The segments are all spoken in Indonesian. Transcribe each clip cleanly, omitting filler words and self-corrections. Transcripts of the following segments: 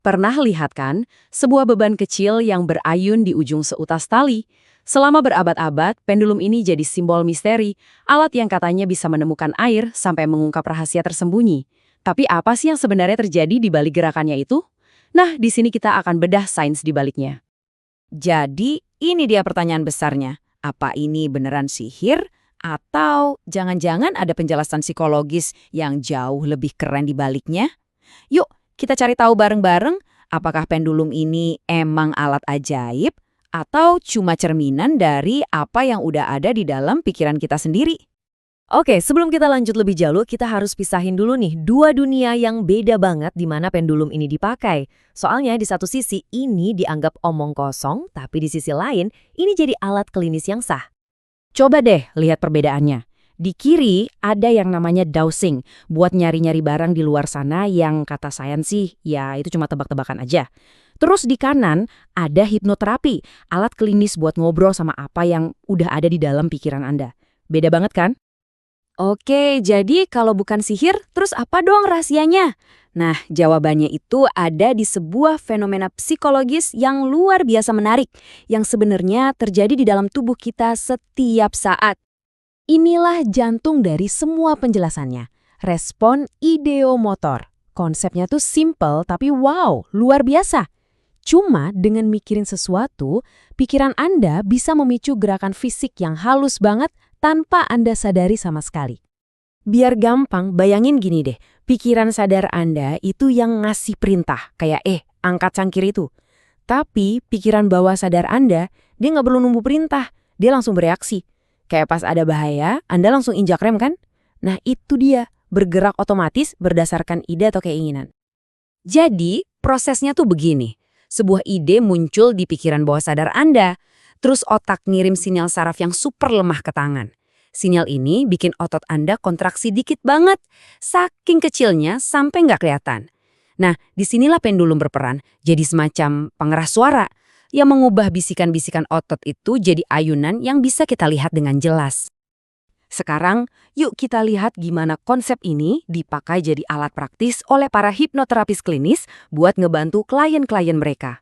Pernah lihat kan, sebuah beban kecil yang berayun di ujung seutas tali. Selama berabad-abad, pendulum ini jadi simbol misteri, alat yang katanya bisa menemukan air sampai mengungkap rahasia tersembunyi. Tapi apa sih yang sebenarnya terjadi di balik gerakannya itu? Nah, di sini kita akan bedah sains di baliknya. Jadi, ini dia pertanyaan besarnya. Apa ini beneran sihir? Atau jangan-jangan ada penjelasan psikologis yang jauh lebih keren di baliknya? Yuk, kita cari tahu bareng-bareng apakah pendulum ini emang alat ajaib atau cuma cerminan dari apa yang udah ada di dalam pikiran kita sendiri. Oke, sebelum kita lanjut lebih jauh, kita harus pisahin dulu nih dua dunia yang beda banget di mana pendulum ini dipakai. Soalnya di satu sisi ini dianggap omong kosong, tapi di sisi lain ini jadi alat klinis yang sah. Coba deh lihat perbedaannya. Di kiri ada yang namanya dowsing, buat nyari-nyari barang di luar sana yang kata sains sih, ya itu cuma tebak-tebakan aja. Terus di kanan ada hipnoterapi, alat klinis buat ngobrol sama apa yang udah ada di dalam pikiran Anda. Beda banget kan? Oke, jadi kalau bukan sihir, terus apa dong rahasianya? Nah, jawabannya itu ada di sebuah fenomena psikologis yang luar biasa menarik, yang sebenarnya terjadi di dalam tubuh kita setiap saat. Inilah jantung dari semua penjelasannya. Respon ideomotor. Konsepnya tuh simple tapi wow, luar biasa. Cuma dengan mikirin sesuatu, pikiran Anda bisa memicu gerakan fisik yang halus banget tanpa Anda sadari sama sekali. Biar gampang, bayangin gini deh, pikiran sadar Anda itu yang ngasih perintah, kayak angkat cangkir itu. Tapi pikiran bawah sadar Anda, dia nggak perlu nunggu perintah, dia langsung bereaksi. Kayak pas ada bahaya, Anda langsung injak rem kan? Nah itu dia, bergerak otomatis berdasarkan ide atau keinginan. Jadi, prosesnya tuh begini. Sebuah ide muncul di pikiran bawah sadar Anda, terus otak ngirim sinyal saraf yang super lemah ke tangan. Sinyal ini bikin otot Anda kontraksi dikit banget, saking kecilnya sampai nggak kelihatan. Nah, disinilah pendulum berperan, jadi semacam pengeras suara yang mengubah bisikan-bisikan otot itu jadi ayunan yang bisa kita lihat dengan jelas. Sekarang, yuk kita lihat gimana konsep ini dipakai jadi alat praktis oleh para hipnoterapis klinis buat ngebantu klien-klien mereka.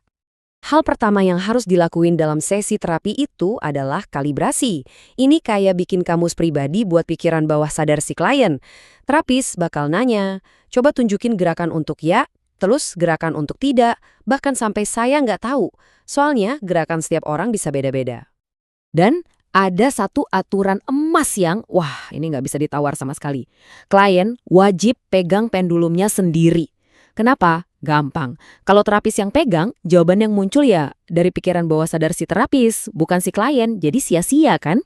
Hal pertama yang harus dilakuin dalam sesi terapi itu adalah kalibrasi. Ini kayak bikin kamus pribadi buat pikiran bawah sadar si klien. Terapis bakal nanya, coba tunjukin gerakan untuk ya, terus gerakan untuk tidak, bahkan sampai saya nggak tahu. Soalnya gerakan setiap orang bisa beda-beda. Dan ada satu aturan emas yang, wah ini nggak bisa ditawar sama sekali. Klien wajib pegang pendulumnya sendiri. Kenapa? Gampang. Kalau terapis yang pegang, jawaban yang muncul ya dari pikiran bawah sadar si terapis, bukan si klien, jadi sia-sia kan?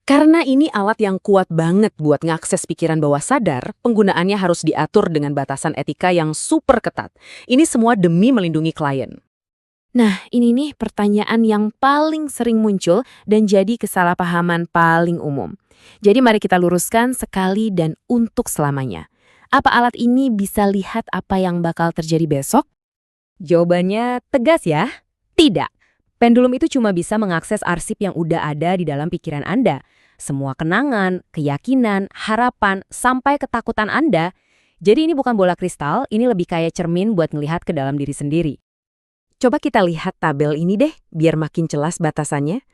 Karena ini alat yang kuat banget buat ngakses pikiran bawah sadar, penggunaannya harus diatur dengan batasan etika yang super ketat. Ini semua demi melindungi klien. Nah, ini nih pertanyaan yang paling sering muncul dan jadi kesalahpahaman paling umum. Jadi mari kita luruskan sekali dan untuk selamanya. Apa alat ini bisa lihat apa yang bakal terjadi besok? Jawabannya tegas ya. Tidak. Pendulum itu cuma bisa mengakses arsip yang udah ada di dalam pikiran Anda. Semua kenangan, keyakinan, harapan, sampai ketakutan Anda. Jadi ini bukan bola kristal, ini lebih kayak cermin buat ngelihat ke dalam diri sendiri. Coba kita lihat tabel ini deh, biar makin jelas batasannya.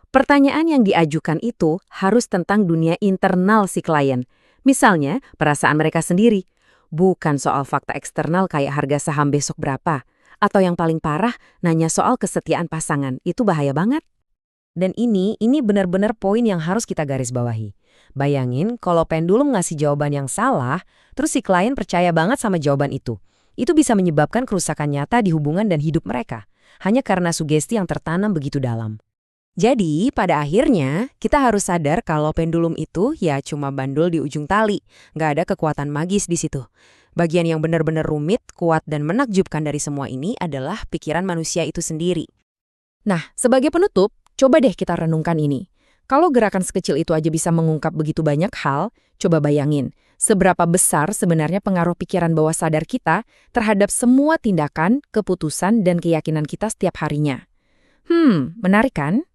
Pertanyaan yang diajukan itu harus tentang dunia internal si klien. Misalnya, perasaan mereka sendiri. Bukan soal fakta eksternal kayak harga saham besok berapa. Atau yang paling parah, nanya soal kesetiaan pasangan. Itu bahaya banget. Dan ini benar-benar poin yang harus kita garis bawahi. Bayangin kalau pendulum ngasih jawaban yang salah, terus si klien percaya banget sama jawaban itu. Itu bisa menyebabkan kerusakan nyata di hubungan dan hidup mereka. Hanya karena sugesti yang tertanam begitu dalam. Jadi, pada akhirnya, kita harus sadar kalau pendulum itu ya cuma bandul di ujung tali. Nggak ada kekuatan magis di situ. Bagian yang benar-benar rumit, kuat, dan menakjubkan dari semua ini adalah pikiran manusia itu sendiri. Nah, sebagai penutup, coba deh kita renungkan ini. Kalau gerakan sekecil itu aja bisa mengungkap begitu banyak hal, coba bayangin, seberapa besar sebenarnya pengaruh pikiran bawah sadar kita terhadap semua tindakan, keputusan, dan keyakinan kita setiap harinya. Menarik kan?